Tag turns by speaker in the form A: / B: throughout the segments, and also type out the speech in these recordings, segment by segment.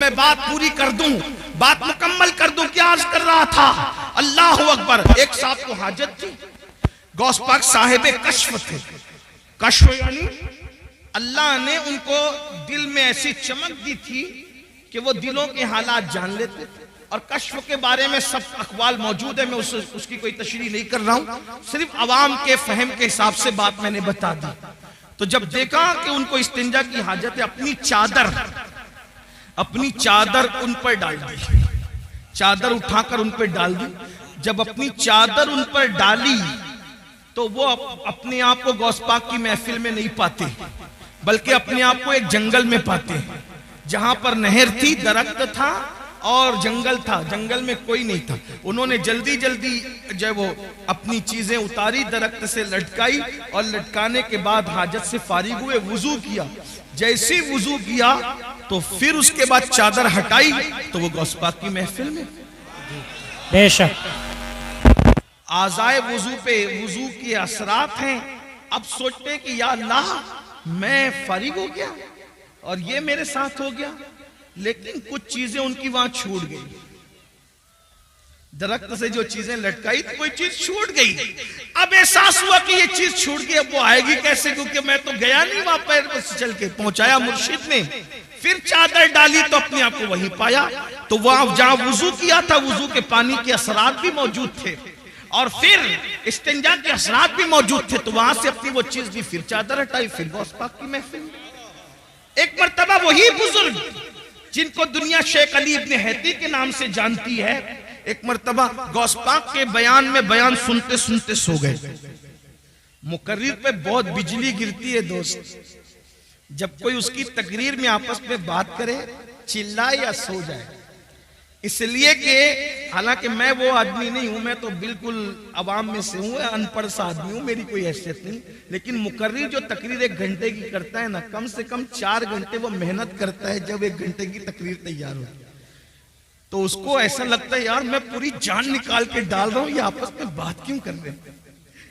A: मैं बात पूरी कर दूं, बात मुकम्मल कर दूं। क्या अर्ज कर रहा था? अल्लाह अकबर। एक साहब को हाजत थी, गौस पाक साहिब कश्फ थे। कश्फ यानी अल्लाह ने उनको दिल में ऐसी चमक दी थी कि वो दिलों के हालात जान लेते थे। और कश्फ के बारे में सब अकवाल मौजूद है, मैं उसकी कोई तशरीह नहीं कर रहा हूं, सिर्फ अवाम के फहम के हिसाब से बात मैंने बता दी। तो जब देखा कि उनको इस्तिंजा की हाजत है, अपनी चादर उन पर डाल दी, चादर उठाकर उन पर डाल दी। जब अपनी चादर उन पर डाली तो वो अपने आप को गौस पाक की महफिल में नहीं पाते, बल्कि अपने आप को एक जंगल में पाते, जहां पर नहर थी, दरख्त था और जंगल था, जंगल में कोई नहीं था। उन्होंने जल्दी जल्दी जब वो अपनी चीजें उतारी, दरख्त से लटकाई और लटकाने के बाद हाजत से फारिग हुए, वुजू किया। जैसे वुजू किया तो फिर उसके बाद चादर हटाई तो वो गौस पाक की महफिल में। बेशक आज़ाए वुजू पे वुजू के असरात हैं। अब सोचते कि या अल्लाह, मैं फारिग हो गया और ये मेरे साथ हो गया, लेकिन कुछ चीजें उनकी वहां छूट गई। दरख्त से जो चीजें लटकाई थी कोई चीज छूट गई। अब एहसास हुआ कि ये चीज छूट गई, अब वो आएगी कैसे, क्योंकि मैं तो गया नहीं वहां पैर पर चल के। पहुंचाया मुर्शिद ने, फिर चादर डाली तो अपने आप को वहीं पाया। तो वहां जहां वुजू किया था, वुजू के पानी के असरात भी मौजूद थे और फिर इस्तिंजा के असरात भी मौजूद थे। तो वहां से अपनी वो चीज दी, फिर चादर हटाई, फिर गौस पाक की महफिल। एक मर्तबा वही बुजुर्ग जिनको दुनिया शेख अली इब्न हैती के नाम से जानती है, एक मर्तबा गौस पाक के बयान में बयान सुनते सुनते सो गए। मुकर्रिर पे बहुत बिजली गिरती है दोस्त, जब कोई उसकी तकरीर में आपस में बात करे, चिल्लाए या सो जाए। इसलिए कि हालांकि मैं वो आदमी नहीं हूं, मैं तो बिल्कुल अवाम में से हूं, अनपढ़ सा आदमी हूं, मेरी कोई हैसियत नहीं। लेकिन मुकर्रिर जो तकरीर 1 घंटे की करता है ना, कम से कम 4 घंटे वो मेहनत करता है जब 1 घंटे की तकरीर तैयार हो। तो उसको ऐसा लगता है यार मैं पूरी जान निकाल के डाल रहा हूं, ये आपस में बात क्यों कर रहे हैं,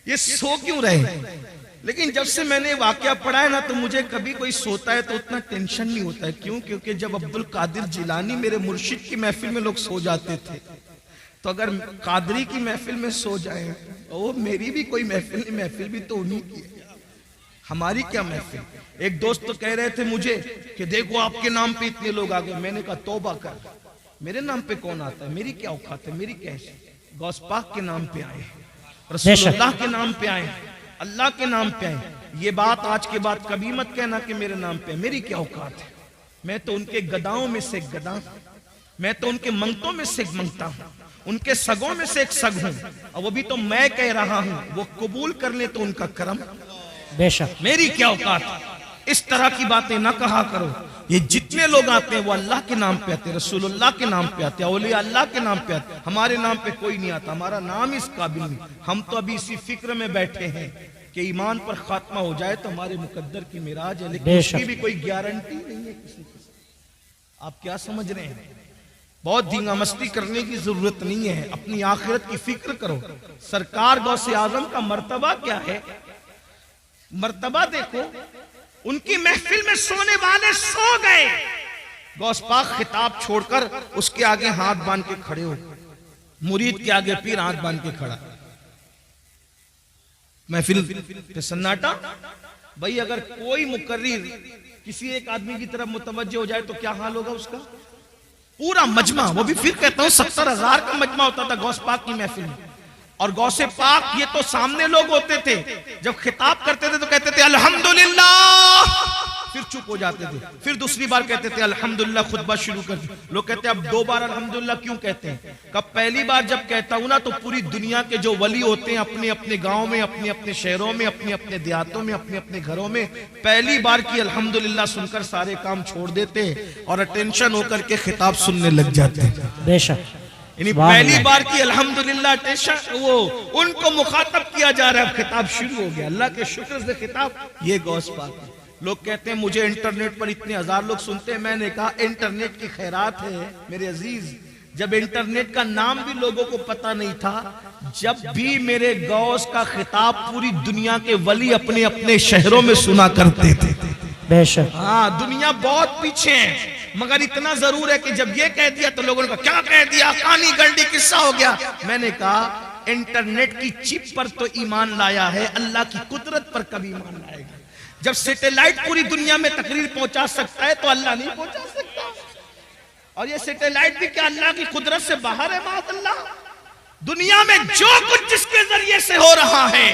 A: ये सो क्यों रहे। लेकिन जब से मैंने वाकया पढ़ा है ना, तो मुझे कभी कोई सोता है तो उतना टेंशन नहीं होता है। क्यों? क्योंकि जब अब्दुल कादिर जिलानी मेरे मुर्शिद की महफिल में लोग सो जाते थे, तो अगर कादरी की महफिल में सो जाए, वो मेरी भी कोई महफिल भी तो उन्हीं की है, हमारी क्या महफिल। एक दोस्त तो कह रहे थे मुझे कि देखो आपके नाम पे इतने लोग आ गए। मैंने कहा तौबा कर, मेरे नाम पे कौन आता है, मेरी क्या औकात है, मेरी क्या हैसियत। गौस पाक के नाम पे आए, रसूलुल्लाह के नाम पे आए, अल्लाह के नाम पे आए। ये बात आज के बाद कभी मत कहना कि मेरे नाम पे, मेरी क्या औकात है। मैं तो उनके गदाओं में से एक गदा हूं, मैं तो उनके मंगतों में से एक मंगता हूं, उनके सगों में से एक सग हूं। और वो भी तो मैं कह रहा हूं, वो कबूल कर ले तो उनका करम। बेशक मेरी क्या औकात। इस तरह की बातें ना कहा करो। ये जितने लोग आते हैं वो अल्लाह के नाम पे आते, रसूलुल्लाह के नाम पे आते, औलिया अल्लाह के नाम पे आते। हमारे नाम पे कोई नहीं आता, हमारा नाम इस काबिल नहीं। हम तो अभी इसी फिक्र में बैठे हैं कि ईमान पर खात्मा हो जाए तो हमारे मुकद्दर की मिराज है, लेकिन उसकी भी कोई गारंटी नहीं है किसी की। आप क्या समझ रहे हैं? बहुत धींगा मस्ती करने की जरूरत नहीं है, अपनी आखिरत की फिक्र करो। सरकार गौसे आजम का मर्तबा क्या है, मर्तबा देखो। उनकी महफिल में सोने वाले सो गए, गौस पाक खिताब छोड़कर उसके आगे हाथ बांध के खड़े हो, मुरीद के आगे पीर हाथ बांध के खड़ा, महफिल पे सन्नाटा। भाई अगर कोई मुकर्रिर किसी एक आदमी की तरफ मुतवज्जह हो जाए तो क्या हाल होगा उसका। पूरा मजमा, वो भी फिर कहता हूं 70,000 का मजमा होता था गौस पाक की महफिल में। और गौसे पाक ये तो सामने लोग होते थे, जब खिताब करते थे तो कहते थे अल्हम्दुलिल्लाह, फिर चुप हो जाते थे, फिर दूसरी बार कहते थे अल्हम्दुलिल्लाह, खुतबा शुरू कर दी। लोग कहते हैं अब 2 बार अल्हम्दुलिल्लाह क्यों कहते हैं। कब पहली बार जब कहता हूं ना तो पूरी दुनिया के जो वली होते हैं अपने अपने गांव में, अपने अपने शहरों में, अपने अपने देहातों में, अपने अपने घरों में, पहली बार की अल्हम्दुलिल्लाह सुनकर सारे काम छोड़ देते और अटेंशन होकर के खिताब सुनने लग जाते। बेशक यानी पहली बार की अल्हम्दुलिल्लाह अटेंशन, वो उनको मुखातब किया जा रहा है, खिताब शुरू हो गया। अल्लाह के शुक्र से खिताब, ये गौस पाक है। लोग कहते हैं मुझे इंटरनेट पर इतने 1000 लोग सुनते हैं। मैंने कहा इंटरनेट की खैरात है मेरे अजीज, जब इंटरनेट का नाम भी लोगों को पता नहीं था, जब भी मेरे गौस का खिताब पूरी दुनिया के वली अपने अपने शहरों में सुना करते थे।
B: बेशक।
A: हाँ, दुनिया बहुत पीछे है, मगर इतना जरूर है कि जब ये कह दिया तो लोगों ने कहा क्या कह दिया, कानी गंडी किस्सा हो गया। मैंने कहा इंटरनेट की चिप पर तो ईमान लाया है, अल्लाह की कुदरत पर कभी ईमान लाएगा? जब सैटेलाइट पूरी दुनिया में तकरीर पहुंचा सकता है तो अल्लाह नहीं पहुंचा सकता? और ये सैटेलाइट भी क्या अल्लाह की कुदरत से बाहर है? माअल्लाह, दुनिया में जो कुछ जिसके जरिए से हो रहा है,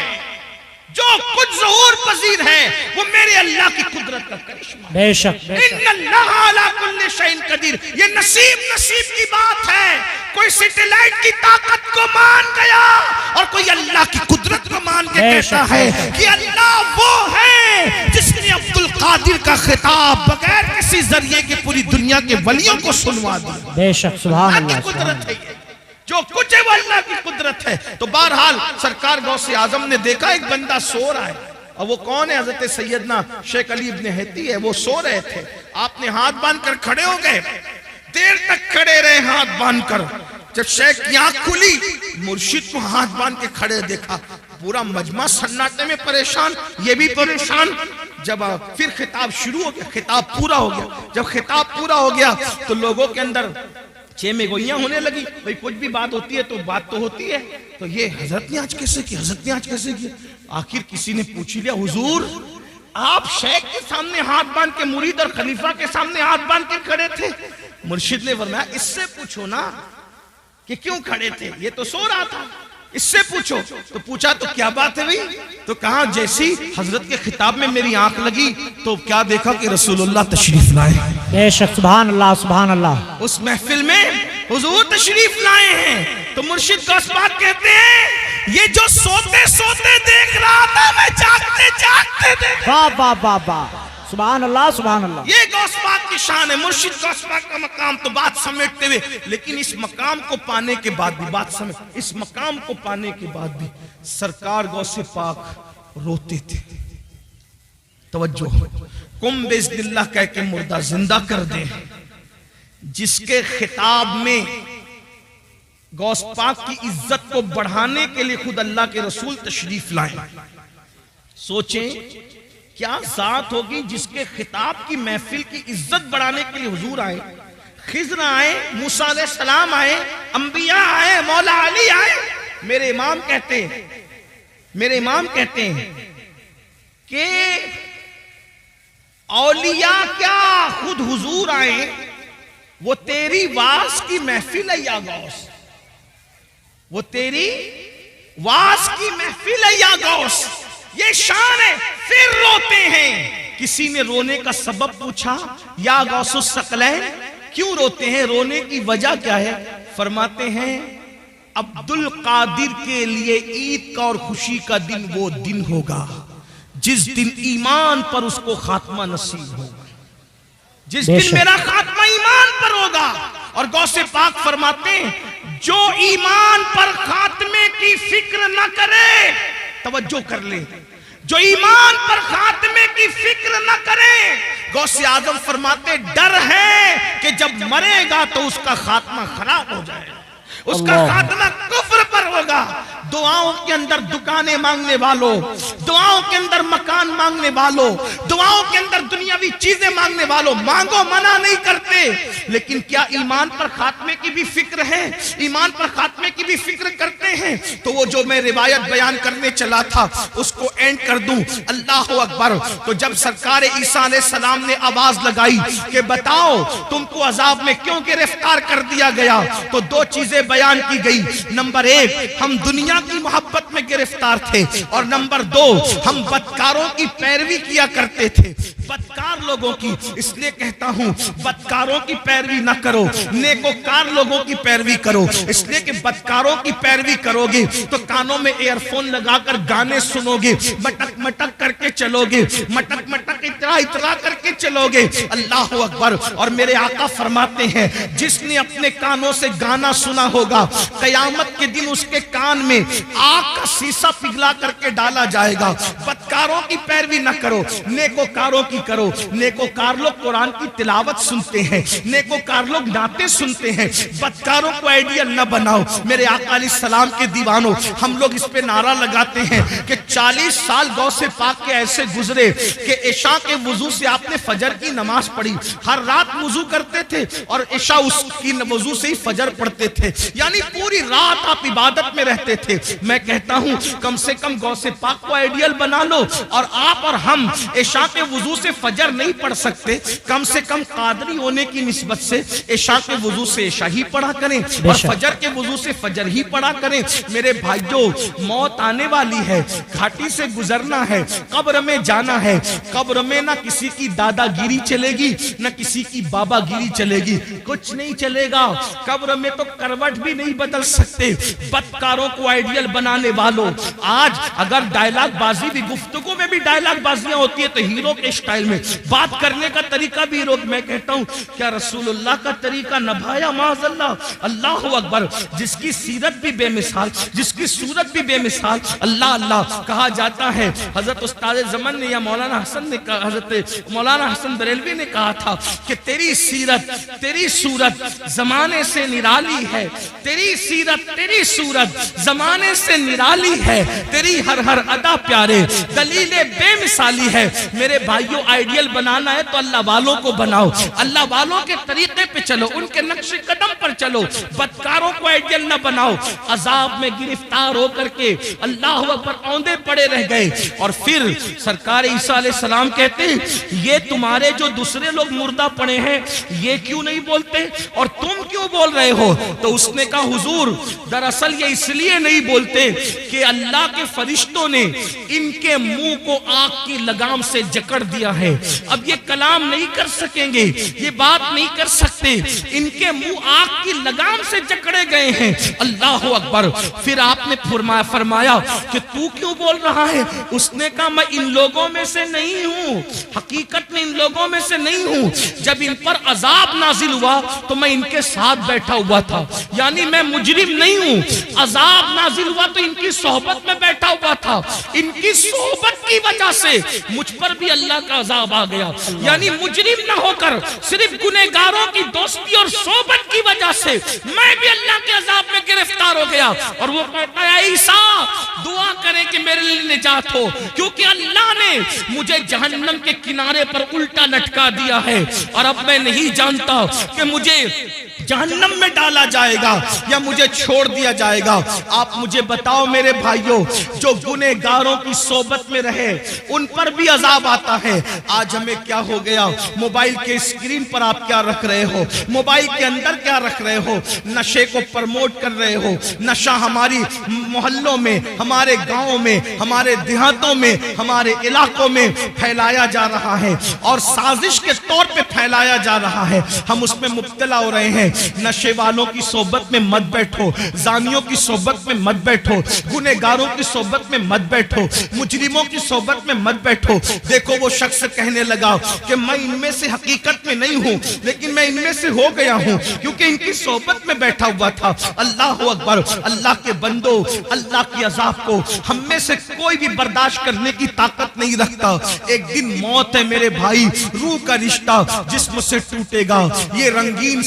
A: जो कुछ ज़हूर पजीर है, वो मेरे अल्लाह की कुदरत का करिश्मा है।
B: बेशक बेशक।
A: इन्नल्लाह अला कुल्ली शैइन कदीर। ये नसीब की बात है। कोई सैटेलाइट की ताकत को मान गया और कोई अल्लाह की कुदरत को मान के कहता है कि अल्लाह वो है जिसने अब्दुल कादिर का खिताब बगैर किसी जरिए के पूरी दुनिया के वलियों को सुनवा दिया।
B: बेशक, सुभान अल्लाह।
A: कुदरत है ये, जो कुछ है वो अल्लाह की कुदरत है। तो बहरहाल सरकार गौसे आजम ने देखा एक बंदा सो रहा है, और वो कौन है? हजरत सैयदना शेख अली इब्ने हैती है। वो सो रहे थे, आपने हाथ बांधकर खड़े हो गए, देर तक खड़े रहे हाथ बांधकर। जब शेख की आंख खुली, मुर्शिद को हाथ बांध के खड़े देखा, पूरा मजमा सन्नाटे में परेशान, ये भी परेशान। जब फिर खिताब शुरू हो गया, खिताब पूरा हो गया। जब खिताब पूरा हो गया तो लोगों के अंदर चेमे गोइयां होने लगी। भाई कुछ भी बात होती है तो बात तो होती है, तो ये हजरत ने आज कैसे की, हजरत ने आज कैसे की। आखिर किसी ने पूछ लिया, हुजूर आप शेख के सामने हाथ बांध के, मुरीद और खलीफा के सामने हाथ बांध के खड़े थे। मुर्शिद ने फरमाया इससे पूछो ना कि क्यों खड़े थे, ये तो सो रहा था, इससे पूछो। तो पूछा तो क्या बात है भाई? तो कहा जैसी हजरत के खिताब में मेरी आंख लगी तो क्या देखा कि रसूलुल्लाह तशरीफ लाए।
B: बेशक, सुभान अल्लाह सुभान अल्लाह।
A: उस महफिल में हुजूर तशरीफ लाए हैं। तो मुर्शिद गौसपाक कहते हैं ये जो सोते सोते देख रहा था, मैं जागते जागते देख।
B: वाह वाह वाह वाह, सुभान अल्लाह सुभान अल्लाह।
A: ये गौसपाक की शान है, मुर्शिद गौसपाक का मकाम। तो बात समेटते हुए, लेकिन इस मकाम को पाने के बाद भी, बात समेट, इस मकाम को पाने के बाद भी सरकार गौसे पाक रोते थे। तवज्जो, कुम बिस्मिल्लाह कह के मुर्दा जिंदा कर दे। जिसके खिताब में गौस पाक की इज्जत को बढ़ाने के लिए खुद अल्लाह के रसूल तशरीफ लाए। सोचें क्या जात होगी जिसके खिताब की महफिल की इज्जत बढ़ाने के लिए हुजूर आए, खिज़र आए, मूसा अलैहिस्सलाम आए, अंबिया आए, मौला अली आए। मेरे इमाम कहते हैं कि औलिया क्या खुद हुजूर आए, वो तेरी वास की महफिल है या गौस, वो तेरी वास की महफिल है या गौस, ये शान है। फिर रोते हैं। किसी ने रोने का सबब पूछा, या गौसुस सकलैन क्यों रोते हैं, रोने की वजह क्या है? फरमाते हैं अब्दुल कादिर के लिए ईद का और खुशी का दिन वो दिन होगा जिस दिन ईमान पर उसको खात्मा नसीब होगा, जिस दिन मेरा खात्मा ईमान पर होगा। और गौसे पाक फरमाते हैं जो ईमान पर खात्मे की फिक्र न करे, तवज्जो कर ले, जो ईमान पर खात्मे की फिक्र न करे, गौसे आजम फरमाते डर है कि जब मरेगा तो उसका खात्मा खराब हो जाएगा, उसका खात्मा कुफ्र पर होगा। दुआओं के अंदर दुकानें मांगने वालों, दुआओं के अंदर मकान मांगने वालों, दुआओं के अंदर दुनियावी चीजें मांगने वालों, मांगो, मना नहीं करते, लेकिन क्या ईमान पर खात्मे की भी फिक्र है? ईमान पर खात्मे की भी फिक्र करते हैं? तो वो जो मैं रिवायत बयान करने चला था उसको एंड कर दूं। अल्लाह अकबर। तो जब सरकार ईसा अलैहिस्सलाम ने आवाज लगाई कि बताओ तुमको अजाब में क्यों गिरफ्तार कर दिया गया, तो दो चीजें बयान की गई। नंबर एक, हम दुनिया की मोहब्बत में गिरफ्तार थे, और नंबर दो, हम बदकारों की पैरवी किया करते थे, बदकार लोगों की। इसलिए कहता हूं बदकारों की पैरवी ना करो, नेकोकार लोगों की पैरवी करो। इसलिए कि बदकारों की पैरवी करोगे तो कानों में एयरफोन लगाकर गाने सुनोगे, मटक मटक करके चलोगे, मटक मटक इतरा इतरा करके चलोगे। अल्लाह अकबर। और मेरे आका फरमाते हैं जिसने अपने कानों से गाना सुना होगा, कयामत के दिन उसके कान में आग का शीशा पिघला करके डाला जाएगा। बदकारों की पैरवी न करो, नेकोकारों की करो। नेकोकार लोग कुरान की तिलावत सुनते हैं, नेकोकार लोग नाते सुनते हैं। बदकारों को आइडियल न बनाओ। मेरे आका अलैहिस्सलाम के दीवानों, हम लोग इस पे नारा लगाते हैं कि 40 साल गौ से पाक के ऐसे गुजरे कि इशा के वुजू से आपने फजर की नमाज पढ़ी। हर रात वुजू करते थे और इशा उसकी वुजू से ही फजर पढ़ते थे, यानी पूरी रात आप इबादत में रहते थे। मैं कहता हूं कम से कम गौ से पाक को आइडियल बना लो। और आप और हम इशा के वुजू से फजर नहीं पढ़ सकते, कम से कम कादरी होने की निस्बत से इशा के वुजू से इशा ही पढ़ा करें और फजर के वुजू से फजर ही पढ़ा करें। मेरे भाइयों, मौत आने वाली है, घाटी से गुजरना है, कब्र में जाना है। कब्र में ना किसी की दादागिरी चलेगी, ना किसी की बाबागिरी चलेगी, कुछ नहीं चलेगा। कब्र में तो करवट भी नहीं बदल सकते। बदकारों को आइडियल बनाने वालों, आज अगर डायलॉग बाजी भी, गुफ्तगू में भी डायलॉग बाजियां होती है तो हीरो के स्टाइल में बात करने का तरीका भी हीरो। मैं कहता हूं क्या रसूलुल्लाह का तरीका नभाया माज़अल्लाह। अल्लाहु अकबर। जिसकी सीरत भी बेमिसाल, जिसकी सूरत भी बेमिसाल, अल्लाह अल्लाह कहा जाता है। हजरत उस्ताद ज़मान ने या मौलाना हसन ने कहा, हजरत मौलाना हसन बरेलवी ने कहा था कि तेरी सीरत, तेरी सूरत जमाने से निराली है। तेरी सीरत, तेरी सूरत जमाने से निराली है। तेरी हर हर अदा प्यारे, दलीले बेमिसाली है। मेरे भाइयों, आइडियल बनाना है तो अल्लाह वालों को बनाओ, अल्लाह वालों के तरीके पे चलो, उनके नक्शे कदम पर चलो। बदकारों को आइडियल न बनाओ। अजाब में गिरफ्तार होकर के अल्लाह अकबर औंधे पड़े रह गए। और फिर सरकार ईसा अलैहिस्सलाम कहते हैं ये तुम्हारे जो दूसरे लोग मुर्दा पड़े हैं ये क्यों नहीं बोलते और तुम क्यों बोल रहे हो? तो उसने कहा हुजूर, दरअसल ये इसलिए नहीं बोलते कि अल्लाह के फरिश्तों ने इनके मुंह को आग की लगाम से जकड़ दिया है। अब ये कलाम नहीं कर सकेंगे, ये बात नहीं कर सकते, इनके मुंह आग की लगाम से जकड़े गए हैं। अल्लाह अकबर। फिर आपने फरमाया कि तू क्यों बोल रहा है? उसने कहा मैं इन लोगों में से नहीं हूं, हकीकत में इन लोगों में से नहीं हूं। जब इन पर अजाब नाजिल हुआ तो मैं इनके साथ बैठा हुआ था, यानी मैं मुजरिम नहीं हूं। अजाब नाजिल हुआ तो इनकी सोहबत में बैठा हुआ था। इनकी सोहबत की वजह से मुझ पर भी अल्लाह का अजाब आ गया, यानी मुजरिम ना होकर सिर्फ गुनहगारों की दोस्ती और सोहबत की वजह से मैं भी अल्लाह के अजाब में गिरफ्तार हो गया। और वो कहता है ईसा दुआ करें कि मेरे लिए निजात हो, क्योंकि अल्लाह ने मुझे जहन्नम के किनारे पर उल्टा लटका दिया है और अब मैं नहीं जानता कि मुझे जहन्नम में डाला जाएगा या मुझे छोड़ दिया जाएगा। आप मुझे बताओ मेरे भाइयों, जो गुनहगारों की सोबत में रहे उन पर भी अजाब आता है। आज हमें क्या हो गया? मोबाइल के स्क्रीन पर आप क्या रख रहे हो? मोबाइल के अंदर क्या रख रहे हो? नशे को प्रमोट कर रहे हो। नशा हमारी मोहल्लों में, हमारे गांवों में, हमारे देहातों में, हमारे इलाकों में फैलाया जा रहा है और साजिश के तौर पे फैलाया जा रहा है। हम उसमें मुब्तला हो रहे हैं। नशे वालों की सोबत में मत बैठो, जानियों की सोबत में मत बैठो, गुनहगारों की सोबत में मत बैठो, मुजरिमों की सोबत में मत बैठो। देखो वो शख्स कहने लगा कि मैं इनमें से हकीकत में नहीं हूं, लेकिन मैं इनमें से हो गया हूं क्योंकि इनकी सोबत में बैठा हुआ था। अल्लाह अकबर। अल्लाह के बंदो, अल्लाह की अजाब को हम में से कोई भी बर्दाश्त करने की ताकत नहीं रखता। एक दिन मौत है मेरे भाई, रूह का रिश्ता जिस्म से टूटेगा। ये रंगीन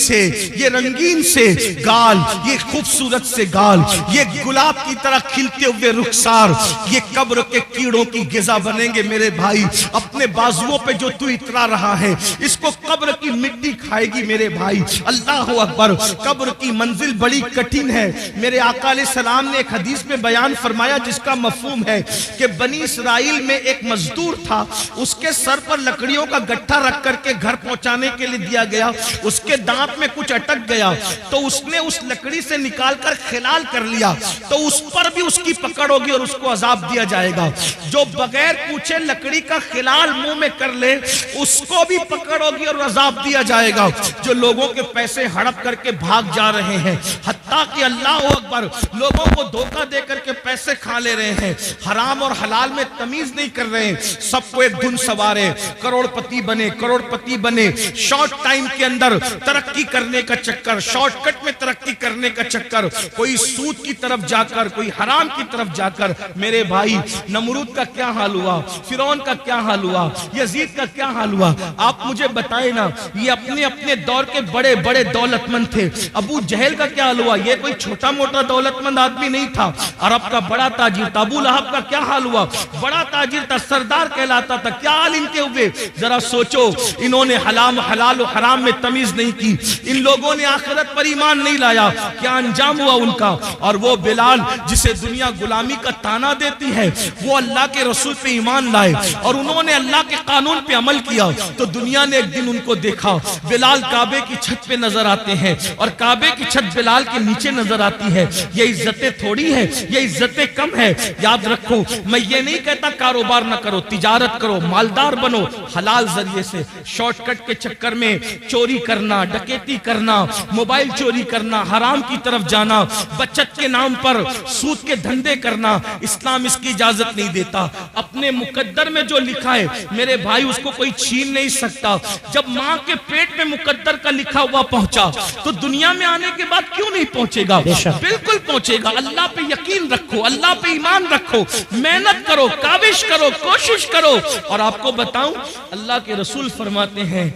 A: से गाल, ये खूबसूरत से गाल, ये गुलाब की तरह खिलते हुए रुखसार, ये कब्र के कीड़ों की गिजा बनेंगे मेरे भाई। अपने बाजुओं पे जो तू इतरा रहा है इसको कब्र की मिट्टी खाएगी मेरे भाई। अल्लाह अकबर। कब्र की मंजिल बड़ी कठिन है। मेरे आका अलैहिस्सलाम ने एक हदीस में बयान फरमाया जिसका मफहूम है कि बनी इस्राइल में एक मजदूर था, उसके सर पर लकड़ियों का गट्ठा रख करके घर पहुंचाने के लिए दिया गया। उसके दांत में कुछ अटक गया तो उसने उस लकड़ी से निकालकर खिलाल कर लिया, तो उस पर भी उसकी पकड़ होगी और उसको अजाब दिया जाएगा। जो बगैर पूछे लकड़ी का खिलाल मुंह में कर ले उसको भी पकड़ होगी और अजाब दिया जाएगा। जो लोगों के पैसे हड़प करके भाग जा रहे हैं, हत्ता कहा कि अल्लाह अकबर, लोगों को धोखा दे करके पैसे खा ले रहे हैं, हराम और हलाल में तमीज नहीं कर रहे हैं, सबको एक धुन सवारे, करोड़पति बने, शॉर्ट टाइम के अंदर तरक्की करने का चक्कर, शॉर्टकट में तरक्की करने का चक्कर, कोई सूद की तरफ जाकर, कोई हराम की तरफ जाकर। मेरे भाई, नमरूद का क्या हाल हुआ, फिरौन का क्या हाल हुआ, यजीद का क्या हाल हुआ, आप मुझे बताए ना। ये अपने अपने दौर के बड़े बड़े दौलतमंद थे। अबू जहल का क्या हाल हुआ, ये कोई छोटा मोटा दौलतमंद आदमी नहीं था, अरब का बड़ा ताजिर था। अबू लहब का क्या हाल हुआ, बड़ा ताजिर था, सरदार कहलाता था, क्या हाल इनके हुए। जरा सोचो, इन्होंने हलाल और हराम में तमीज नहीं की, इन लोगों ने आखिरत पर ईमान नहीं लाया, क्या अंजाम हुआ उनका। और वो बिलाल जिसे दुनिया गुलामी का ताना देती है, वो अल्लाह के रसूल पे ईमान लाए और उन्होंने अल्लाह के कानून पे अमल किया, तो दुनिया ने एक दिन उनको देखा। बिलाल काबे की छत पे नजर आते हैं और काबे की छत बिलाल के नीचे नजर आती है। ये इज्जतें थोड़ी है, ये इज्जतें कम है। याद रखो, मैं ये नहीं कहता कारोबार ना करो, तिजारत करो, मालदार बनो हलाल जरिए से। शॉर्टकट के चक्कर में चोरी करना, डकैती करना, मोबाइल चोरी करना, हराम की तरफ जाना, बचत के नाम पर सूद के धंधे करना, इस्लाम इसकी इजाजत नहीं देता। अपने मुकद्दर में जो लिखा है मेरे भाई, उसको कोई छीन नहीं सकता। जब माँ के पेट में मुकद्दर का लिखा हुआ पहुंचा, तो दुनिया में आने के बाद क्यों नहीं पहुंचेगा? बिल्कुल पहुंचेगा। अल्लाह पे यकीन रखो, अल्लाह पे ईमान रखो, मेहनत करो, काविश करो, कोशिश करो। और आपको बताऊं, अल्लाह के रसूल फरमाते हैं,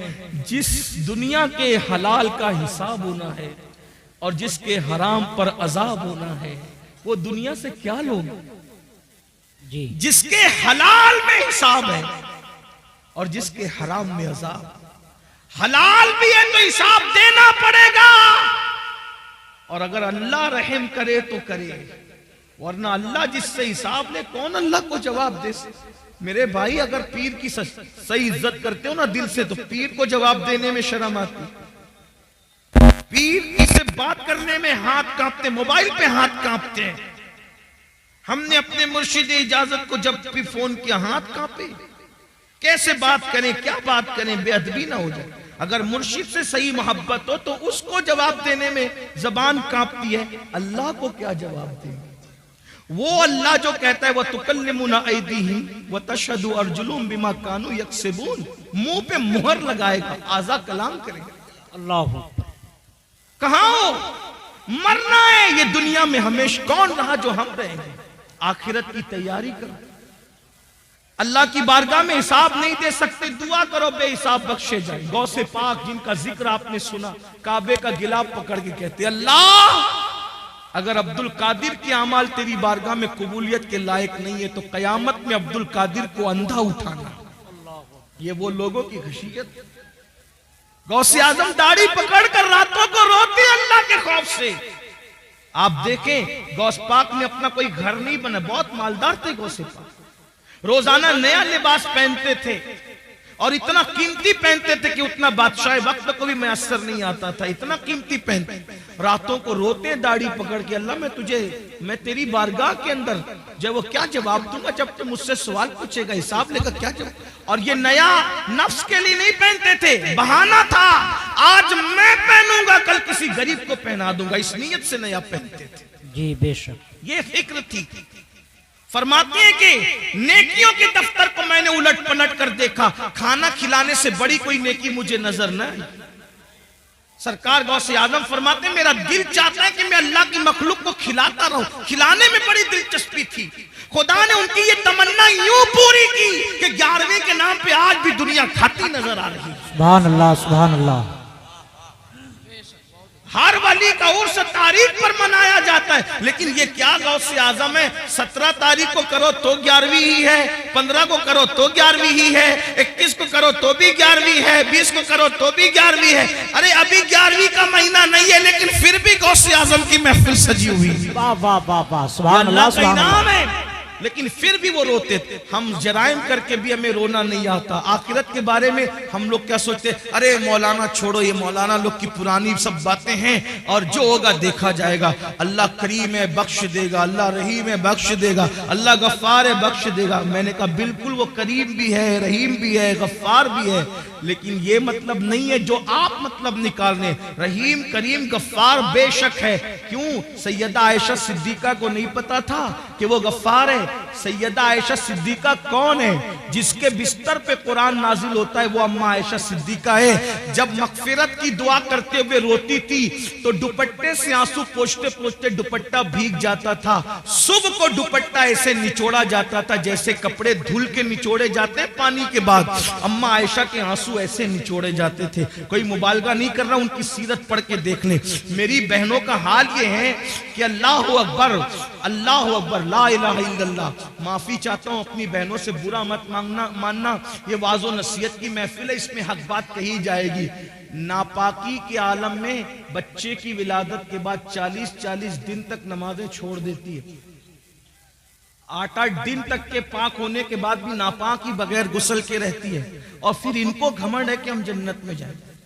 A: जिस दुनिया के हलाल का हिसाब होना है और जिसके हराम पर अजाब होना है, वो दुनिया से क्या लोग जी। जिसके हलाल में हिसाब है और जिसके हराम में अजाब। हलाल भी है तो हिसाब देना पड़ेगा, और अगर अल्लाह रहम करे तो करे, वरना अल्लाह जिससे हिसाब ले, कौन अल्लाह को जवाब दे। मेरे भाई, अगर पीर की सही इज्जत करते हो ना दिल से, तो पीर को जवाब देने में शर्म आती। पीर से बात करने में हाथ कांपते, मोबाइल पे हाथ कांपते हैं। हमने अपने मुर्शिद इजाजत को जब भी फोन किया, हाथ कांपे। कैसे बात करें, क्या बात करें, बेअदबी ना हो जाए। अगर मुर्शिद से सही मोहब्बत हो तो उसको जवाब देने में जबान कांपती है, अल्लाह को क्या जवाब दें। वो अल्लाह जो कहता है, वह तुकल्लिमुना ऐदीहिम व तशहदु अर्जुलुहुम बिमा कानू यक्सिबून, मुंह पे मुहर लगाएगा, आजा कलाम करेगा। अल्लाह कहां हो, मरना है ये दुनिया में हमेशा, कौन रहा जो हम रहेंगे। आखिरत की तैयारी करो, अल्लाह की बारगाह में हिसाब नहीं दे सकते, दुआ करो बेहिसाब बख्शे जाए। गौसे पाक जिनका जिक्र आपने सुना, काबे का गिलाफ पकड़ के कहते, अल्लाह अगर अब्दुल कादिर के अमाल तेरी बारगाह में कबूलियत के लायक नहीं है, तो कयामत में अब्दुल कादिर को अंधा उठाना। ये वो लोगों की खशियत। गौसे आजम दाढ़ी पकड़कर रातों को रोते अल्लाह के खौफ से। आप देखें, गौस पाक ने अपना कोई घर नहीं बना, बहुत मालदार थे गौसे पाक, रोजाना नया लिबास पहनते थे और इतना कीमती पहनते थे कि उतना बादशाह वक्त को भी मैसर नहीं आता था, इतना कीमती पहनते। रातों को रोते दाढ़ी पकड़ के, अल्लाह मैं तेरी बारगाह के अंदर जब वो क्या जवाब दूंगा, जब तू मुझसे सवाल पूछेगा, हिसाब लेगा, क्या जवाब। और ये नया नफ्स के लिए नहीं पहनते थे, बहाना था, आज मैं पहनूंगा, कल किसी गरीब को पहना दूंगा, इस नीयत से नया पहनते थे। जी बेशक, ये फिक्र थी। फरमाते हैं कि नेकियों के दफ्तर को मैंने उलट पलट कर देखा, खाना खिलाने से बड़ी कोई नेकी मुझे नजर न आई। सरकार गौसे आजम फरमाते हैं, मेरा दिल चाहता है कि मैं अल्लाह की मखलूक को खिलाता रहूं। खिलाने में बड़ी दिलचस्पी थी। खुदा ने उनकी ये तमन्ना यूं पूरी की कि 11वें के नाम पे आज भी दुनिया खाती नजर आ रही है।
B: सुभान अल्लाह, सुभान अल्लाह।
A: हर वली का उर्स तारीख पर मनाया जाता है, लेकिन ये क्या गौसे आजम है, 17 तारीख को करो तो 11वीं ही है, 15 को करो तो 11वीं ही है, 21 को करो तो भी 11वीं है, 20 को करो तो भी 11वीं है। अरे अभी 11वीं का महीना नहीं है, लेकिन फिर भी गौसे आजम की महफिल सजी हुई है।
B: वाह वाह वाह वाह, सुभान अल्लाह, सुभान अल्लाह।
A: है लेकिन फिर भी वो रोते थे। हम जराइम करके भी हमें रोना नहीं आता। आखिरत के बारे में हम लोग क्या सोचते, अरे मौलाना छोड़ो, ये मौलाना लोग की पुरानी सब बातें हैं और जो होगा देखा जाएगा। अल्लाह करीम है बख्श देगा, अल्लाह रहीम है बख्श देगा, अल्लाह गफ्फार है बख्श देगा। मैंने कहा बिल्कुल वो करीम भी है, रहीम भी है, गफ्फार भी है, लेकिन ये मतलब नहीं है जो आप मतलब निकाल रहे। रहीम करीम गफ्फार बेशक है। क्यों? सैयदा आयशा सिद्दीका को नहीं पता था कि वो गफ्फार है? सैयदा आयशा सिद्दीका कौन है? जिसके बिस्तर पे कुरान नाजिल होता है वो अम्मा आयशा सिद्दीका है। जब मगफिरत की दुआ करते हुए रोती थी तो दुपट्टे से आंसू पोंछते पोंछते दुपट्टा भीग जाता था। सुबह को दुपट्टा ऐसे निचोड़ा जाता था जैसे कपड़े धुल के निचोड़े जाते पानी के बाद। अम्मा आयशा के आंसू ऐसे निचोड़े जाते थे। कोई मुबालगा नहीं कर रहा, उनकी सीरत पढ़ के देख ले। मेरी बहनों का हाल ये है कि अल्लाह अकबर, अल्लाह अकबर, ला इलाहा इल्लल्लाह। माफी चाहता हूं, अपनी बहनों से बुरा मत मानना। ये वाज़ो नसीहत की महफिल है, इसमें हक बात कही जाएगी। नापाकी के आलम में बच्चे की विलादत के बाद 40-40 दिन तक नमाजें छोड़ देती है। 8-8 दिन तक के पाक होने के बाद भी नापाक ही बगैर गुस्ल के रहती है। और फिर इनको घमंड है कि हम जन्नत में जाएंगे।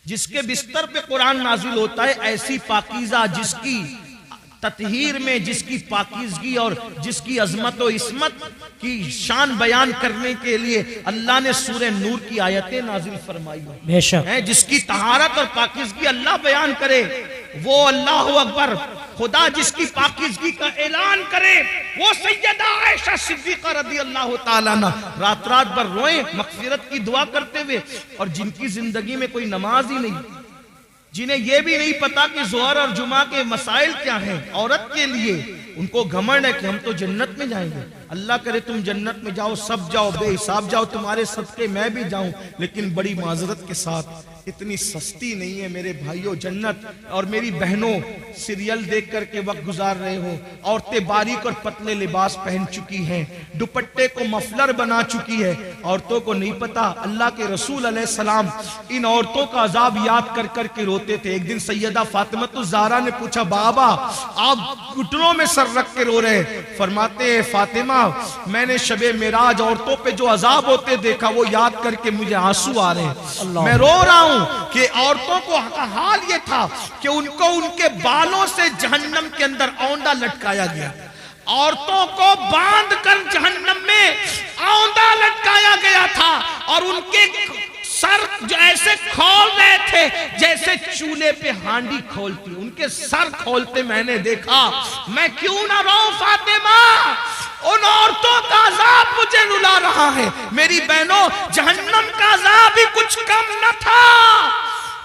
A: जिसके बिस्तर पे कुरान नाजिल होता है, ऐसी पाकीज़ा जिसकी ततहीर में, जिसकी पाकीज़गी और जिसकी अजमत और इस्मत की शान बयान करने के लिए अल्लाह ने सूरह नूर की आयतें नाजिल फरमाई है। जिसकी तहारत और पाकीज़गी अल्लाह बयान करे, वो अल्लाह अकबर। खुदा जिसकी पाकीज़गी का ऐलान करे वो सैयदा आयशा सिद्दीका रज़ी अल्लाह ताला अन्हा रात रात भर रोए मग़फ़िरत की दुआ करते हुए। और जिनकी जिंदगी में कोई नमाज ही नहीं, जिन्हें यह भी नहीं पता कि ज़ोहर और जुमा के मसाइल क्या हैं औरत के लिए, उनको घमंड है कि हम तो जन्नत में जाएंगे। अल्लाह करे तुम जन्नत में जाओ, सब जाओ, बेहिसाब जाओ, तुम्हारे सदके मैं भी जाऊं, लेकिन बड़ी माजरत के साथ इतनी सस्ती नहीं है मेरे भाइयों जन्नत। और मेरी बहनों सीरियल देख करके वक्त गुजार रहे हो, औरतें बारीक और पतले लिबास पहन चुकी हैं, दुपट्टे को मफलर बना चुकी है। औरतों को नहीं पता अल्लाह के रसूल अलैहिस्सलाम इन औरतों का अजाब याद कर कर के रोते थे। एक दिन सैयदा फातिमतुज़ ज़हरा ने पूछा, बाबा आप घुटनों में सर रख के रो रहे? फरमाते हैं, फातिमा मैंने शबे मेराज औरतों पे जो अजाब होते देखा वो याद करके मुझे आंसू आ रहे हैं। मैं रो रहा हूं कि औरतों को हाल ये था कि उनको उनके बालों से जहन्नम के अंदर औंधा लटकाया गया। औरतों को बांध कर जहन्नम में औंधा लटकाया गया था और उनके सर जो ऐसे खोल रहे थे जैसे चूल्हे पे हांडी खोलती, उनके सर खोलते मैंने देखा। मैं क्यों ना रोऊं फातिमा, उन औरतों का अजाब मुझे रुला रहा है। मेरी बहनों जहन्नम का अजाब ही कुछ कम न था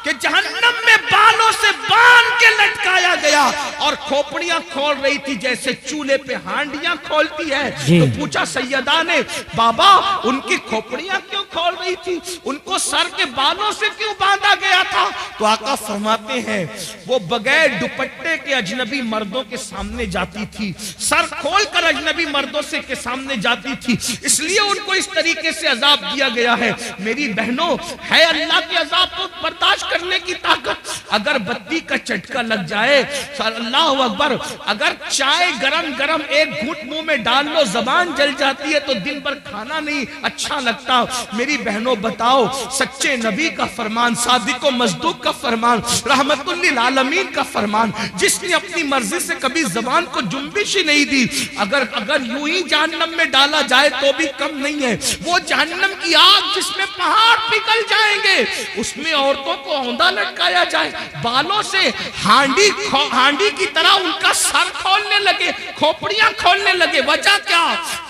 A: कि जहन्नम में बालों से बांध के लटकाया गया और खोपड़ियां खोल रही थी जैसे चूल्हे पे हांडियां खोलती है। तो पूछा सैयदा ने, बाबा उनकी खोपड़ियां क्यों खोल रही थी, उनको सर के बालों से क्यों बांधा गया था? तो आका फरमाते हैं वो बगैर दुपट्टे के अजनबी मर्दों के सामने जाती थी, सर खोल कर अजनबी मर्दों से के सामने जाती थी, इसलिए उनको इस तरीके से अजाब दिया गया है। मेरी बहनों है अल्लाह के अजाब को बर्दाश्त करने की ताकत। अगर बत्ती का झटका लग जाए, अल्लाह अकबर, अगर चाय गरम गरम एक घूंट मुंह में डाल लो जबान जल जाती है तो दिन भर खाना नहीं अच्छा लगता। मेरी बहनों बताओ, सच्चे नबी का फरमान, सादिको मजदूक का फरमान, रहमतुल लिल आलमीन का फरमान, जिसने अपनी मर्जी से कभी जबान को जुम्बिश ही नहीं दी, अगर यूं ही जहन्नम में डाला जाए तो भी कम नहीं है। वो जहन्नम की आग जिसमें पहाड़ पिघल जाएंगे, उसमें औरतों को औंधा लटकाया जाए, बालों से हांडी की तरह उनका सर खोलने लगे, खोपड़ियां खोलने लगे। वजह क्या?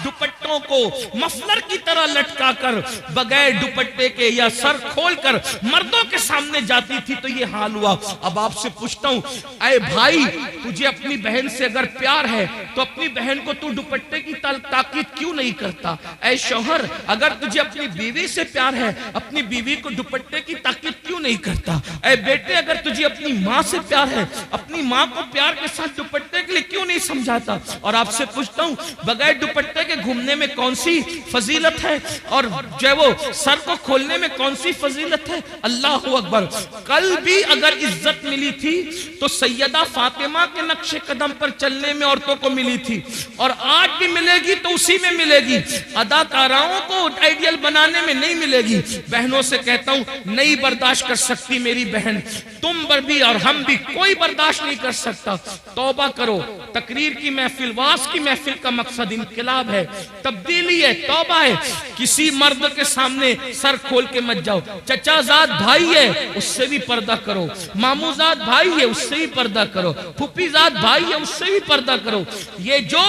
A: दुपट्टों को मफलर की तरह लटकाकर बगैर दुपट्टे के या सर खोलकर मर्दों के सामने जाती थी, तो ये हाल हुआ। अब आपसे पूछता हूं, ऐ भाई तुझे अपनी बहन से अगर प्यार है तो अपनी बहन को तू दुपट्टे की ताकीद क्यों नहीं करता? ऐ शौहर अगर तुझे अपनी बीवी से प्यार है, अपनी बीवी को दुपट्टे की ताकीद क्यों नहीं करता? ऐ बेटे अगर तुझे अपनी माँ से प्यार है, अपनी माँ को प्यार के साथ दुपट्टे के लिए क्यों नहीं समझाता? और आपसे पूछता हूं, बगैर दुपट्टे के घूमने में कौन सी फजीलत है, और जो है वो सर को खोलने में कौन सी फजीलत है? अल्लाह अकबर। कल भी अगर इज्जत मिली थी तो सैयदा फातिमा के नक्शे कदम पर चलने में औरतों को मिली थी, और आज भी मिलेगी तो उसी में मिलेगी। अदाकाराओं को आइडियल बनाने में नहीं मिलेगी। बहनों से कहता हूं, नहीं बर्दाश्त कर सकती मेरी बहन, तुम पर भी और हम भी, कोई बर्दाश्त नहीं कर सकता। तौबा करो। तकरीर की महफिल, वाज की महफिल का मकसद इनकलाब है, तब्दीली है, तौबा है। किसी मर्द के सामने सर खोल के मत जाओ। चचाजाद भाई है, उससे भी पर्दा करो। मामूजाद भाई है, उससे भी पर्दा करो। फुफीजाद भाई है, उससे भी पर्दा करो। ये जो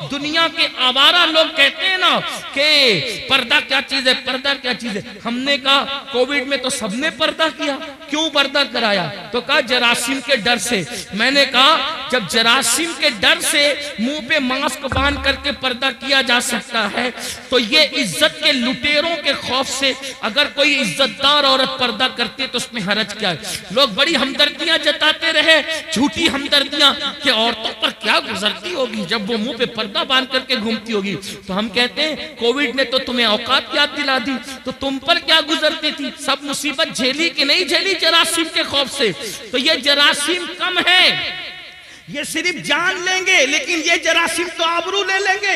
A: दुनिया के आवारा लोग कहते हैं ना कि पर्दा क्या चीज है, पर्दा क्या चीज है, हमने कहा कोविड में तो सबने पर्दा किया। क्यों पर्दा कराया? तो कहा जरासीम के डर से। मैंने कहा जब जरासीम के डर से मुंह पे मास्क बांध करके पर्दा किया जा सकता है, तो ये इज्जत के लुटेरों के खौफ से अगर कोई इज्जतदार औरत पर्दा करती है तो उसमें हरज क्या है? लोग बड़ी हमदर्दियां जताते रहे, झूठी हमदर्दियां, कि औरतों पर क्या गुजरती होगी जब वो मुंह पे पर्दा बांध करके घूमती होगी। तो हम कहते हैं कोविड ने तो तुम्हें औकात याद दिला दी, तो तुम पर क्या गुजरती थी? सब मुसीबत झेली कि नहीं झेली जरासीम के खौफ से? तो ये जरासीम कम है, ये सिर्फ जान लेंगे, लेकिन ये जरासीम तो आबरू ले लेंगे,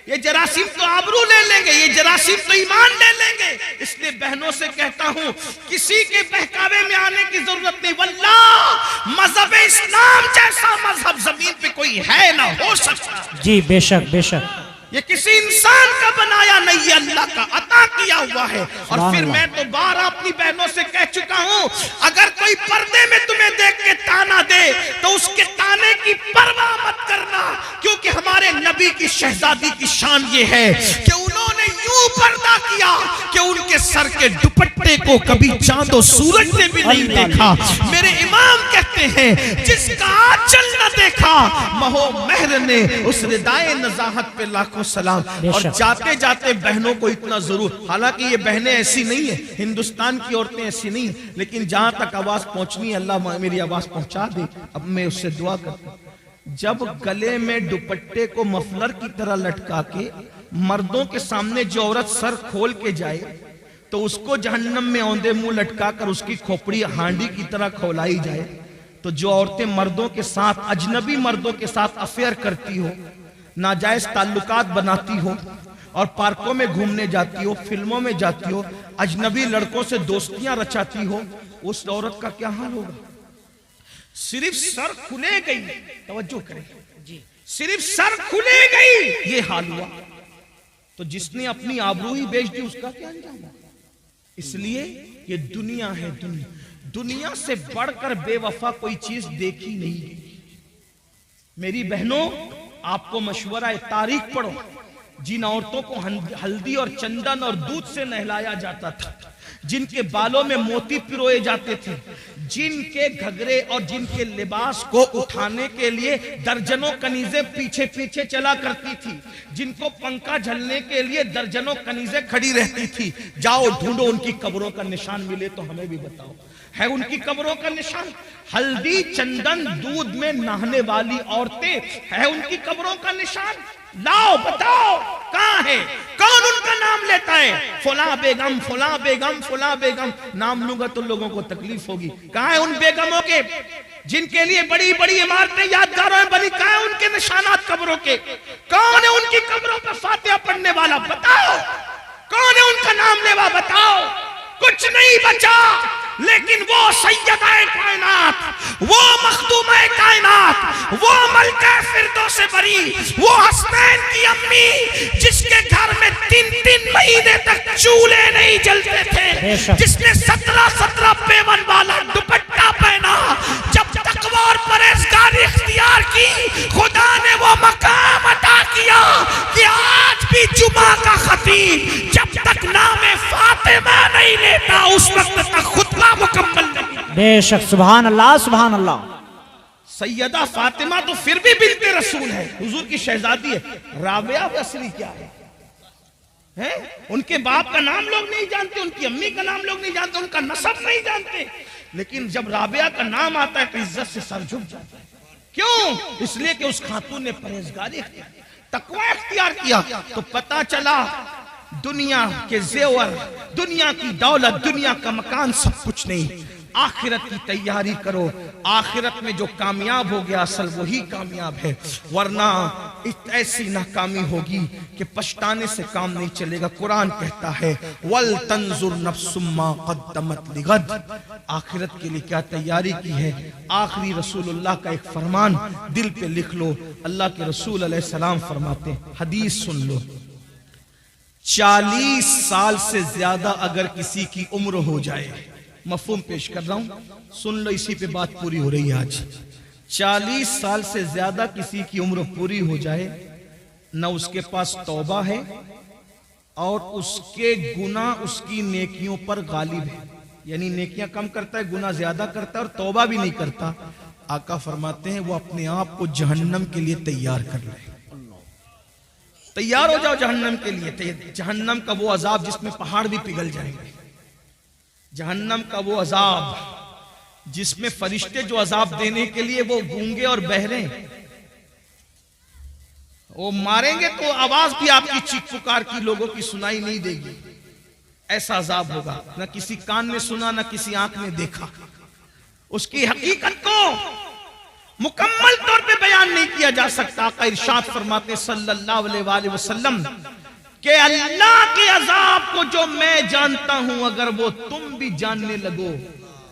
A: ये जरासीम तो आबरू ले लेंगे, ये जरासीम तो ईमान ले लेंगे। इसलिए बहनों से कहता हूं, किसी के बहकावे में आने की जरूरत नहीं। वल्लाह मजहब इस्लाम जैसा मजहब जमीन पे कोई है ना हो सकता।
B: जी बेशक बेशक।
A: ये किसी इंसान का बनाया नहीं, ये अल्लाह का अता किया हुआ है। और फिर मैं तो बार अपनी बहनों से कह चुका हूं, अगर कोई पर्दे में तुम्हें देख के ताना दे तो उसके ताने की परवाह मत करना, क्योंकि हमारे नबी की शहजादी की शान ये है कि उन्होंने यूं पर्दा किया कि उनके सर के दुपट्टे को कभी चांद और सूरज ने भी नहीं देखा। मेरे इमाम कहते हैं, जिसका आंचल न देखा महो महर ने, उस रिदाए नजाहत पे लाखों सलाम। और जाते जाते बहनों को इतना जरूर, हालांकि ये बहनें ऐसी नहीं है, हिंदुस्तान की औरतें ऐसी नहीं, लेकिन जहां तक आवाज पहुंचनी है अल्लाह मेरी आवाज पहुंचा दे। अब मैं उससे दुआ करता हूं, जब गले में दुपट्टे को मफलर की तरह लटका के मर्दों के सामने जो औरत सर खोल के जाए तो उसको जहन्नम में औंधे मुंह लटका कर उसकी खोपड़ी हांडी की तरह खोलाई जाए, तो जो औरतें मर्दों के साथ, अजनबी मर्दों के साथ अफेयर करती हो, नाजायज ताल्लुकात बनाती हो और पार्कों में घूमने जाती हो, फिल्मों में जाती हो, अजनबी लड़कों से दोस्तियां रचाती हो, उस औरत का क्या हाल होगा? सिर्फ सर खुले गई, तवज्जो करें जी, सिर्फ सर खुले गई ये हाल हुआ, तो जिसने अपनी आबरू ही बेच दी उसका क्या अंजाम होगा? इसलिए ये दुनिया है, दुनिया से बढ़कर बेवफा कोई चीज देखी नहीं गई। मेरी बहनों, आपको मशवरा है, तारीख पढ़ो। जिन औरतों को हल्दी और चंदन और दूध से नहलाया जाता था, जिनके बालों में मोती पिरोए जाते थे, जिनके घघरे और जिनके लिबास को उठाने के लिए दर्जनों कनीजें पीछे पीछे चला करती थी, जिनको पंखा झलने के लिए दर्जनों कनीजें खड़ी रहती थी, जाओ ढूंढो उनकी कब्रों का निशान, मिले तो हमें भी बताओ, है उनकी कब्रों का निशान? हल्दी चंदन दूध में नहाने वाली औरतें, है उनकी कब्रों का निशान? लाओ बताओ कहां है? कौन उनका नाम लेता है? फुला बेगम, फुला बेगम, फुला बेगम। नाम लूंगा तो लोगों को तकलीफ होगी। कहां है उन बेगमों के जिनके लिए बड़ी बड़ी इमारतें यादगारों में बनी? कहां है उनके निशानात कब्रों के? कौन है उनकी कब्रों पर फातिहा पढ़ने वाला? बताओ कौन है उनका नाम लेवा? बताओ। कुछ नहीं बचा, लेकिन वो सैयदाए कायनात, वो मखदूमे कायनात, वो मलका फिरदौस बरी, वो हसनैन की अम्मी, जिसके घर में 3-3 महीने तक चूल्हे नहीं जलते थे, जिसने 17-17 पेवन वाला दुपट्टा पहना, जब तकवा और परहेजगारी इख्तियार की, खुदा ने वो मकाम अता किया कि आज भी जुमा का खतीब जब तक नामे फातिमा नहीं लेता उस वक्त तक खुतबा मुकम्मल नहीं।
B: बेशक, सुभान अल्लाह, सुभान अल्लाह।
A: सैयदा फातिमा तो फिर भी बिन्ते रसूल है, हुजूर की शहजादी है। राबिया असली क्या है? उनके बाप का नाम लोग नहीं जानते, उनकी अम्मी का नाम लोग नहीं जानते, उनका नसब नहीं जानते, लेकिन जब राबिया का नाम आता है तो इज्जत से सर झुक जाता है। क्यों? इसलिए कि उस खातून ने परहेजगारी तकवा इख्तियार किया। तो पता चला दुनिया के जेवर, दुनिया की दौलत, दुनिया का मकान सब कुछ नहीं, आखिरत की तैयारी करो। आखिरत में जो कामयाब हो गया असल वही कामयाब है, वरना ऐसी नाकामी होगी कि पछताने से काम नहीं चलेगा। कुरान कहता है वल तंजुर नफ्सुम मा क़द्दमत लिगद, आखिरत के लिए क्या तैयारी की है। आखिरी रसूलुल्लाह का एक फरमान दिल पे लिख लो। अल्लाह के रसूल अलैहिस्सलाम फरमाते हैं, हदीस सुन लो, 40 साल से ज्यादा अगर किसी की उम्र हो जाए, मफहूम पेश कर रहा हूं, सुन लो, इसी पे बात पूरी हो रही है आज। 40 साल से ज्यादा किसी की उम्र पूरी हो जाए, न उसके पास तौबा है और उसके गुनाह उसकी नेकियों पर गालिब है, यानी नेकियां कम करता है, गुनाह ज्यादा करता है और तौबा भी नहीं करता। आका फरमाते हैं वो अपने आप को जहन्नम के लिए तैयार कर ले। तैयार हो जाओ जहन्नम के लिए। जहन्नम का वो अजाब जिसमें पहाड़ भी पिघल जाएंगे, जहन्नम का वो अजाब जिसमें फरिश्ते जो अजाब देने के लिए वो गूंगे और बहरे, वो मारेंगे तो आवाज भी आपकी चीख पुकार की लोगों की सुनाई नहीं देगी। ऐसा अजाब होगा, ना किसी कान ने सुना, ना किसी आंख ने देखा। उसकी हकीकत को मुकम्मल तौर पे बयान नहीं किया जा सकता। आका इरशाद फरमाते सल्लल्लाहु अलैहि वसल्लम कि अल्लाह के अजाब को जो मैं जानता हूं, अगर वो तुम भी जानने लगो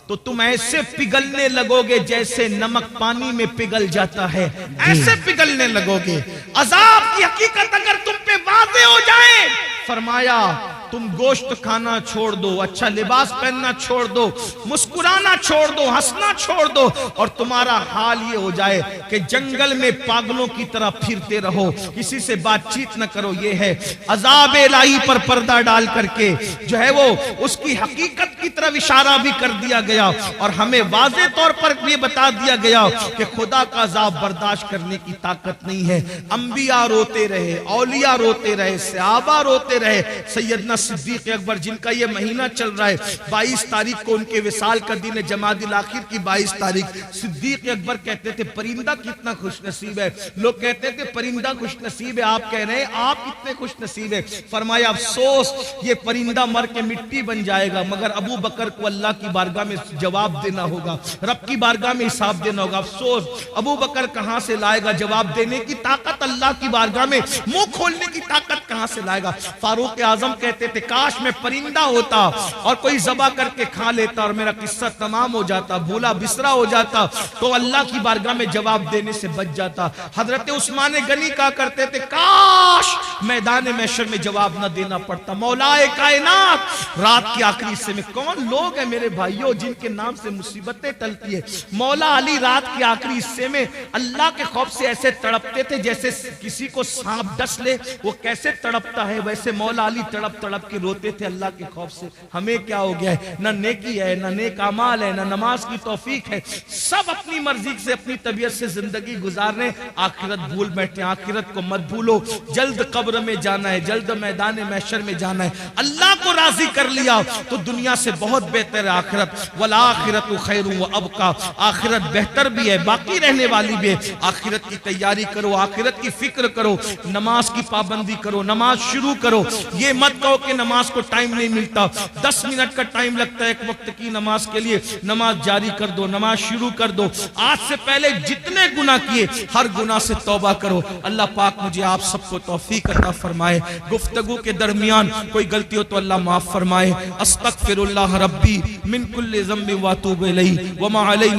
A: तो तुम ऐसे पिघलने लगोगे जैसे नमक पानी में पिघल जाता है, ऐसे पिघलने लगोगे। अजाब की हकीकत अगर तुम पे वाज़ेह हो जाए, फरमाया तुम गोश्त खाना छोड़ दो, अच्छा लिबास पहनना छोड़ दो, मुस्कुराना छोड़ दो, हंसना छोड़ दो, और तुम्हारा हाल ये हो जाए कि जंगल में पागलों की तरह फिरते रहो, किसी से बातचीत न करो। ये है अजाब इलाही पर पर्दा डाल करके जो है वो उसकी हकीकत की तरफ इशारा भी कर दिया गया और हमें वाज़ेह तौर पर ये बता दिया गया कि खुदा का अजाब बर्दाश्त करने की ताकत नहीं है। अंबिया रोते रहे, औलिया रोते रहे, सहाबा रोते रहे। सैयदना सिद्दीक अकबर जिनका ये महीना चल रहा है, 22 तारीख को उनके विसाल का दिन है, जमादिल आखिर की 22 तारीख। सिद्दीक अकबर कहते थे परिंदा कितना खुशनसीब है। लोग कहते थे परिंदा खुशनसीब है, आप कह रहे हैं आप कितने खुशनसीब है। फरमाया अफसोस ये परिंदा मर के मिट्टी बन जाएगा, मगर अबू बकर को अल्लाह की बारगाह में जवाब देना होगा, रब की बारगाह में हिसाब देना होगा। अफसोस अबू बकर कहां से लाएगा जवाब देने की ताकत, अल्लाह की बारगाह में मुंह खोलने की ताकत कहां से लाएगा। फारूक आजम कहते थे काश मैं परिंदा होता और कोई जबा करके खा लेता और मेरा किस्सा तमाम हो जाता, भूला बिसरा हो जाता, तो अल्लाह की बारगाह में जवाब देने से बच जाता। हजरत उस्मान गनी कहा करते थे काश मैदान महशर में जवाब न देना पड़ता। मौलाए कायनात रात के आखिरी हिस्से में कौन लोग हैं मेरे भाइयों जिनके नाम से मुसीबतें टलती है। मौला अली रात के आखिरी हिस्से में अल्लाह के खौफ से ऐसे तड़पते थे जैसे किसी को सांप डस ले, वो कैसे तड़पता है वैसे मौला अली तड़प तड़प के रोते थे अल्लाह के खौफ से। हमें क्या हो गया है, ना नेकी है, ना नेक अमाल है, ना नमाज की तौफीक है, सब अपनी मर्जी से अपनी तबीयत से जिंदगी गुजारने, आखिरत भूल बैठे। आखिरत को मत भूलो, जल्द कब्र में जाना है, जल्द मैदान महशर में जाना है। अल्लाह को राजी कर लिया तो दुनिया से बहुत बेहतर है आखिरत। वल आखिरतु खैरुन व अबका, आखिरत बेहतर भी है, बाकी रहने वाली भी है। आखिरत की तैयारी करो, आखिरत की फिक्र करो, नमाज की पाबंदी करो, नमाज शुरू करो। ये मत कहो कि नमाज को टाइम नहीं मिलता, 10 मिनट का टाइम लगता है एक वक्त की नमाज के लिए। नमाज जारी कर दो, नमाज शुरू कर दो। आज से पहले जितने गुनाह किए हर गुनाह से तौबा करो। अल्लाह पाक मुझे आप सबको तौफीक अता फरमाए। गुफ्तगू के दरमियान कोई गलती हो तो अल्लाह माफ फरमाए। अस्तगफिरुल्लाह रब्बी मिन कुल्ली ज़म्बिन व अतूबु इलैहि व मा अलैहि।